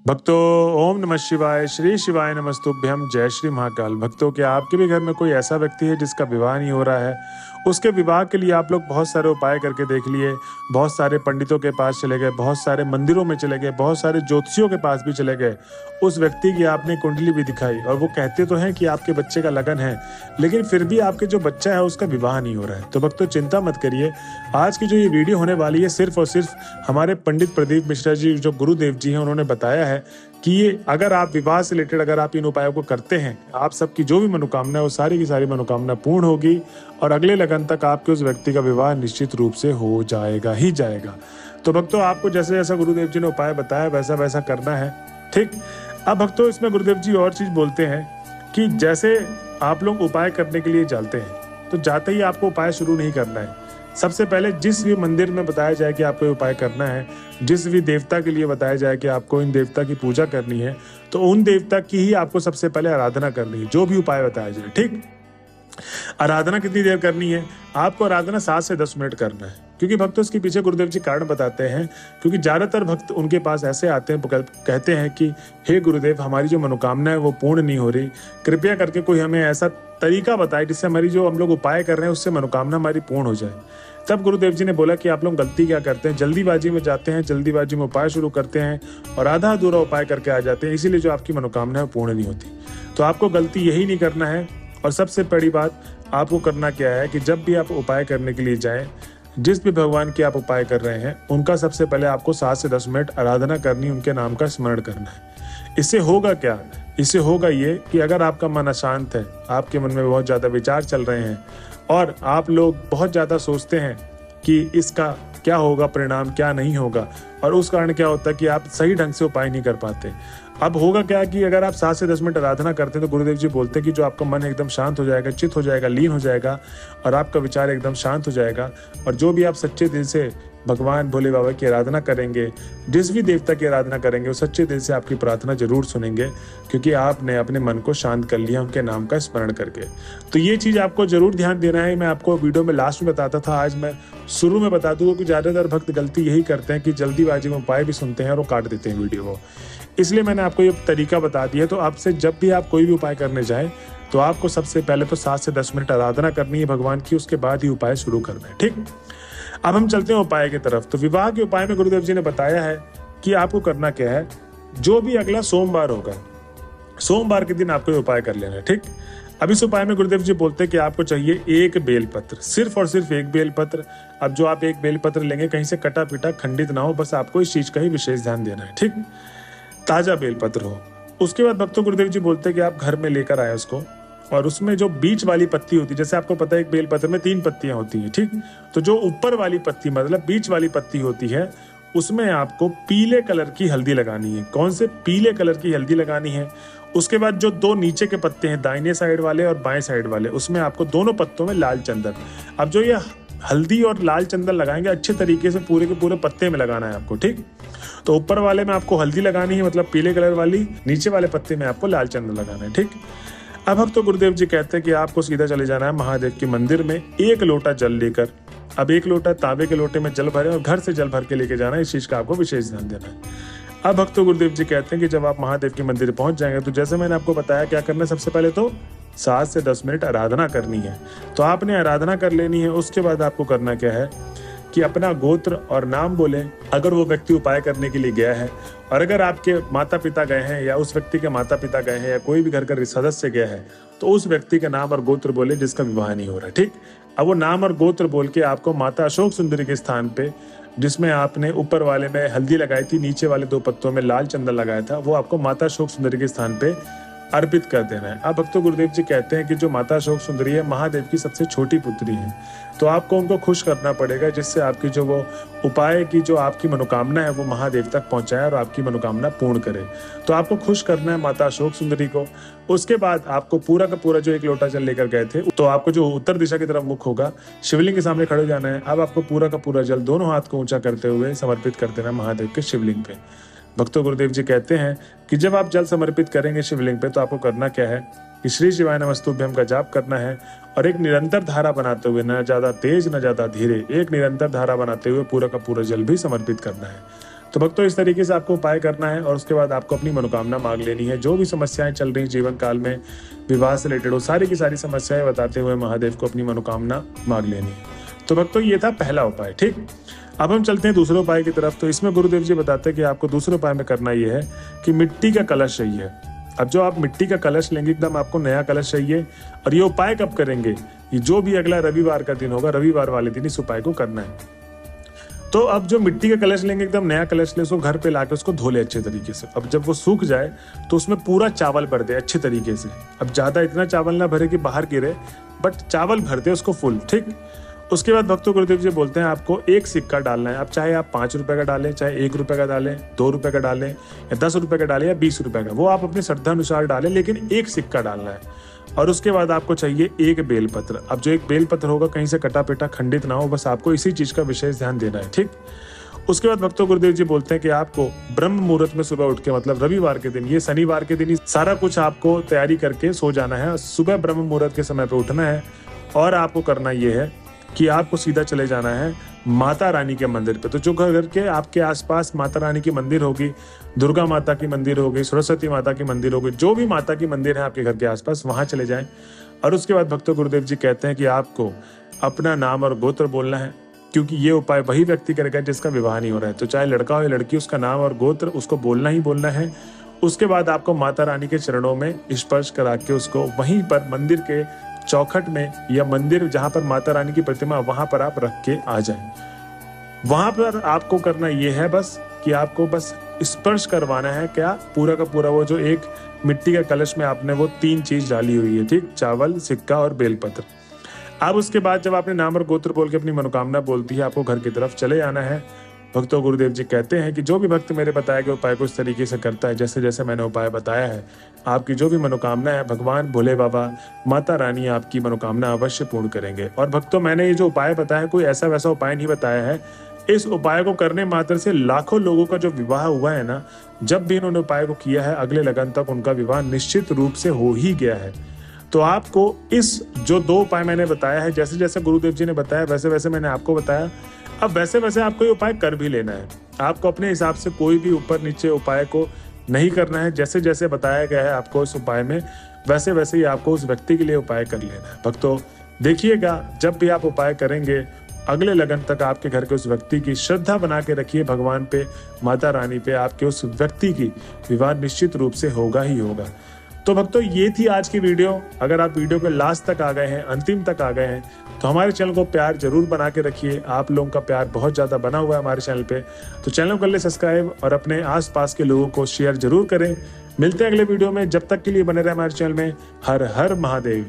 भक्तों, ओम नमः शिवाय। श्री शिवाय नमस्तुभ्यम। जय श्री महाकाल। भक्तों, क्या आपके भी घर में कोई ऐसा व्यक्ति है जिसका विवाह नहीं हो रहा है? उसके विवाह के लिए आप लोग बहुत सारे उपाय करके देख लिए, बहुत सारे पंडितों के पास चले गए, बहुत सारे मंदिरों में चले गए, बहुत सारे ज्योतिषियों के पास भी चले गए। उस व्यक्ति की आपने कुंडली भी दिखाई और वो कहते तो हैं कि आपके बच्चे का लगन है, लेकिन फिर भी आपके जो बच्चा है उसका विवाह नहीं हो रहा है। तो भक्तों, चिंता मत करिए। आज की जो ये वीडियो होने वाली है सिर्फ और सिर्फ हमारे पंडित प्रदीप मिश्रा जी, जो गुरुदेव जी हैं, उन्होंने बताया है कि ये अगर आप विवाह से रिलेटेड अगर आप इन उपायों को करते हैं, आप सबकी जो भी मनोकामना है वो सारी की सारी मनोकामना पूर्ण होगी और अगले लगन तक आपके उस व्यक्ति का विवाह निश्चित रूप से हो जाएगा ही जाएगा। तो भक्तों, आपको जैसे जैसा गुरुदेव जी ने उपाय बताया वैसा वैसा करना है, ठीक। अब भक्तों, इसमें गुरुदेव जी और चीज बोलते हैं कि जैसे आप लोग उपाय करने के लिए जाते हैं तो जाते ही आपको उपाय शुरू नहीं करना है। सबसे पहले जिस भी मंदिर में बताया जाए कि आपको उपाय करना है, जिस भी देवता के लिए बताया जाए कि आपको इन देवता की पूजा करनी है, तो उन देवता की ही आपको सबसे पहले आराधना करनी है, जो भी उपाय बताया जाए, ठीक। आराधना कितनी देर करनी है? आपको आराधना 7 से 10 मिनट करना है, क्योंकि भक्त उसके पीछे गुरुदेव जी कारण बताते हैं। क्योंकि ज्यादातर भक्त उनके पास ऐसे आते हैं, कहते हैं कि हे गुरुदेव, हमारी जो मनोकामना है वो पूर्ण नहीं हो रही, कृपया करके कोई हमें ऐसा तरीका बताए जिससे हमारी जो हम लोग उपाय कर रहे हैं उससे मनोकामना हमारी पूर्ण हो जाए। तब गुरुदेव जी ने बोला कि आप लोग गलती क्या करते हैं, जल्दीबाजी में जाते हैं, जल्दीबाजी में उपाय शुरू करते हैं और आधा अधूरा उपाय करके आ जाते हैं, इसीलिए जो आपकी मनोकामना है पूर्ण नहीं होती। तो आपको गलती यही नहीं करना है। और सबसे बड़ी बात आपको करना क्या है कि जब भी आप उपाय करने के लिए जाएं, जिस भी भगवान की आप उपाय कर रहे हैं उनका सबसे पहले आपको 7 से 10 मिनट आराधना करनी, उनके नाम का स्मरण करना है। इससे होगा क्या? इससे होगा ये कि अगर आपका मन अशांत है, आपके मन में बहुत ज़्यादा विचार चल रहे हैं और आप लोग बहुत ज़्यादा सोचते हैं कि इसका क्या होगा परिणाम, क्या नहीं होगा, और उस कारण क्या होता है कि आप सही ढंग से उपाय नहीं कर पाते। अब होगा क्या कि अगर आप 7 से 10 मिनट आराधना करते हैं तो गुरुदेव जी बोलते हैं कि जो आपका मन एकदम शांत हो जाएगा, चित्त हो जाएगा, लीन हो जाएगा और आपका विचार एकदम शांत हो जाएगा। और जो भी आप सच्चे दिल से भगवान भोले बाबा की आराधना करेंगे, जिस भी देवता की आराधना करेंगे, वो सच्चे दिल से आपकी प्रार्थना जरूर सुनेंगे, क्योंकि आपने अपने मन को शांत कर लिया उनके नाम का स्मरण करके। तो ये चीज़ आपको जरूर ध्यान देना है। मैं आपको वीडियो में लास्ट में बताता था, आज मैं शुरू में बता दूंगा कि ज़्यादातर भक्त गलती यही करते हैं कि जल्दीबाजी में उपाय भी सुनते हैं और वो काट देते हैं वीडियो को। इसलिए मैंने आपको ये तरीका बता दिया। तो आपसे जब भी आप कोई भी उपाय करने जाएं तो आपको सबसे पहले तो 7 से 10 मिनट आराधना करनी है भगवान की, उसके बाद ही उपाय शुरू करना है, ठीक। अब हम चलते हैं उपाय की तरफ। तो विवाह के उपाय में गुरुदेव जी ने बताया है कि आपको करना क्या है। जो भी अगला सोमवार होगा, सोमवार के दिन आपको ये उपाय कर लेना है, ठीक। अब इस उपाय में गुरुदेव जी बोलते हैं कि आपको चाहिए एक बेलपत्र, सिर्फ और सिर्फ एक बेलपत्र। अब जो आप एक बेलपत्र लेंगे कहीं से कटा पिटा खंडित ना हो, बस आपको इस चीज का ही विशेष ध्यान देना है, ठीक। ताजा बेलपत्र हो। उसके बाद भक्तों गुरुदेव जी बोलते हैं कि आप घर में लेकर आए उसको, और उसमें जो बीच वाली पत्ती होती है, जैसे आपको पता है एक बेलपत्र में 3 पत्तियां होती हैं, ठीक। तो जो ऊपर वाली पत्ती मतलब बीच वाली पत्ती होती है, उसमें आपको पीले कलर की हल्दी लगानी है। कौन से पीले कलर की हल्दी लगानी है? उसके बाद जो 2 नीचे के पत्ते हैं, दाहिने साइड वाले और बाएं साइड वाले, उसमें आपको दोनों पत्तों में लाल चंदन। अब जो ये हल्दी और लाल चंदन लगाएंगे अच्छे तरीके से पूरे के पूरे पत्ते में लगाना है आपको, ठीक। तो ऊपर वाले में आपको हल्दी लगानी है, मतलब पीले कलर वाली, नीचे वाले पत्ते में आपको लाल चंदन लगाना है, ठीक। अब हम तो गुरुदेव जी कहते हैं कि आपको सीधा चले जाना है महादेव के मंदिर में 1 लोटा जल लेकर। अब 1 लोटा तांबे के लोटे में जल भरे और घर से जल भर के लेके जाना है, इस चीज का आपको विशेष ध्यान देना है। अब भक्तों गुरुदेव जी कहते हैं कि जब आप महादेव के मंदिर पहुंच जाएंगे तो जैसे मैंने आपको बताया क्या करना है, सबसे पहले तो 7 से 10 मिनट आराधना करनी है। तो आपने आराधना कर लेनी है। उसके बाद आपको करना क्या है कि अपना गोत्र और नाम बोले, अगर वो व्यक्ति उपाय करने के लिए गया है, और अगर आपके माता पिता गए हैं या उस व्यक्ति के माता पिता गए हैं या कोई भी घर का सदस्य गया है, तो उस व्यक्ति का नाम और गोत्र बोले जिसका विवाह नहीं हो रहा, ठीक। अब वो नाम और गोत्र बोल के आपको माता अशोक सुंदरी के स्थान पे, जिसमें आपने ऊपर वाले में हल्दी लगाई थी, नीचे वाले 2 पत्तों में लाल चंदन लगाया था, वो आपको माता अशोक सुंदरी के स्थान पे अर्पित कर देना है। अब भक्तों गुरुदेव जी कहते हैं कि जो माता अशोक सुंदरी है महादेव की सबसे छोटी पुत्री है, तो आपको उनको खुश करना पड़ेगा, जिससे आपकी जो वो उपाय की जो आपकी मनोकामना है वो महादेव तक पहुंचाए और आपकी मनोकामना पूर्ण करे। तो आपको खुश करना है माता अशोक सुंदरी को। उसके बाद आपको पूरा का पूरा जो 1 लोटा जल लेकर गए थे, तो आपको जो उत्तर दिशा की तरफ मुख होगा, शिवलिंग के सामने खड़े हो जाना है। अब आपको पूरा का पूरा जल दोनों हाथ को ऊंचा करते हुए समर्पित कर देना महादेव के शिवलिंग पे। भक्तों गुरुदेव जी कहते हैं कि जब आप जल समर्पित करेंगे शिवलिंग पे, तो आपको करना क्या है कि श्री शिवाय नमस्तुभ्यम का जाप करना है और एक निरंतर धारा बनाते हुए, न ज्यादा तेज न ज्यादा धीरे, एक निरंतर धारा बनाते हुए पूरा का पूरा जल भी समर्पित करना है। तो भक्तों इस तरीके से आपको उपाय करना है और उसके बाद आपको अपनी मनोकामना मांग लेनी है। जो भी समस्याएं चल रही जीवन काल में विवाह से रिलेटेड हो, सारी की सारी समस्याएं बताते हुए महादेव को अपनी मनोकामना मांग लेनी है। तो भक्तों ये था पहला उपाय। ठीक, अब हम चलते हैं दूसरे उपाय की तरफ। तो इसमें गुरुदेव जी बताते हैं कि आपको दूसरे उपाय में करना ये है कि मिट्टी का कलश चाहिए। अब जो आप मिट्टी का कलश लेंगे, एकदम आपको नया कलश चाहिए। और ये उपाय कब करेंगे? ये जो भी अगला रविवार का दिन होगा, रविवार वाले दिन इस उपाय को करना है। तो अब जो मिट्टी का कलश लेंगे, एकदम नया कलश ले, उसको घर पे लाके उसको धो ले अच्छे तरीके से। अब जब वो सूख जाए तो उसमें पूरा चावल भर दे अच्छे तरीके से। अब ज्यादा इतना चावल ना भरे कि बाहर गिरे, बट चावल भर दे उसको फुल। ठीक, उसके बाद भक्तों गुरुदेव जी बोलते हैं आपको एक सिक्का डालना है। अब चाहे आप 5 रुपए का डालें, चाहे 1 रुपए का डालें, 2 रुपए का डालें, या 10 रुपए का डालें, या 20 रुपए का, वो आप अपनी श्रद्धा अनुसार डालें, लेकिन एक सिक्का डालना है। और उसके बाद आपको चाहिए एक बेलपत्र। अब जो एक बेलपत्र होगा कहीं से कटा पेटा खंडित ना हो, बस आपको इसी चीज का विशेष ध्यान देना है। ठीक, उसके बाद भक्तों गुरुदेव जी बोलते हैं कि आपको ब्रह्म मुहूर्त में सुबह उठ के, मतलब रविवार के दिन, ये शनिवार के दिन ही सारा कुछ आपको तैयारी करके सो जाना है। सुबह ब्रह्म मुहूर्त के समय पे उठना है और आपको करना ये है कि आपको सीधा चले जाना है माता रानी के मंदिर पे। तो जो घर के आपके आसपास माता रानी की मंदिर होगी, दुर्गा माता की मंदिर होगी, सरस्वती माता की मंदिर होगी, जो भी माता की मंदिर है आपके घर के आसपास, वहां चले जाएं। और उसके बाद भक्तों गुरुदेव जी कहते हैं कि आपको अपना नाम और गोत्र बोलना है, क्योंकि ये उपाय वही व्यक्ति करेगा जिसका विवाह नहीं हो रहा है। तो चाहे लड़का हो या लड़की, उसका नाम और गोत्र उसको बोलना ही बोलना है। उसके बाद आपको माता रानी के चरणों में स्पर्श करा के उसको वहीं पर मंदिर के चौखट में, या मंदिर जहां पर माता रानी की प्रतिमा, वहां पर आप रख के आ जाएं। वहां पर आपको करना यह है बस कि आपको बस स्पर्श करवाना है। क्या? पूरा का पूरा वो जो एक मिट्टी का कलश में आपने वो 3 चीज डाली हुई है। ठीक, चावल, सिक्का और बेलपत्र। अब उसके बाद जब आपने नाम और गोत्र बोल के अपनी मनोकामना बोलती है, आपको घर की तरफ चले आना है। भक्तों गुरुदेव जी कहते हैं कि जो भी भक्त मेरे बताए गए उपाय को इस तरीके से करता है, जैसे जैसे मैंने उपाय बताया है, आपकी जो भी मनोकामना है, भगवान भोले बाबा, माता रानी आपकी मनोकामना अवश्य पूर्ण करेंगे। और भक्तों, मैंने ये जो उपाय बताया, कोई ऐसा वैसा उपाय नहीं बताया है। इस उपाय को करने मात्र से लाखों लोगों का जो विवाह हुआ है ना, जब भी इन्होंने उपाय को किया है, अगले लगन तक उनका विवाह निश्चित रूप से हो ही गया है। तो आपको इस जो 2 उपाय मैंने बताया है, जैसे जैसे गुरुदेव जी ने बताया वैसे वैसे मैंने आपको बताया। अब वैसे वैसे आपको ये उपाय कर भी लेना है। आपको अपने हिसाब से कोई भी ऊपर नीचे उपाय को नहीं करना है। जैसे जैसे बताया गया है आपको इस उपाय में, वैसे वैसे ही आपको उस व्यक्ति के लिए उपाय कर लेना है। भक्तों देखिएगा, जब भी आप उपाय करेंगे, अगले लगन तक आपके घर के उस व्यक्ति की श्रद्धा बना के रखिए भगवान पे, माता रानी पे, आपके उस व्यक्ति की विवाह निश्चित रूप से होगा ही होगा। तो भक्तों ये थी आज की वीडियो। अगर आप वीडियो के लास्ट तक आ गए हैं, अंतिम तक आ गए हैं, तो हमारे चैनल को प्यार जरूर बना के रखिए। आप लोगों का प्यार बहुत ज्यादा बना हुआ है हमारे चैनल पे, तो चैनल को कर ले सब्सक्राइब और अपने आसपास के लोगों को शेयर जरूर करें। मिलते हैं अगले वीडियो में, जब तक के लिए बने रहे हमारे चैनल में। हर हर महादेव।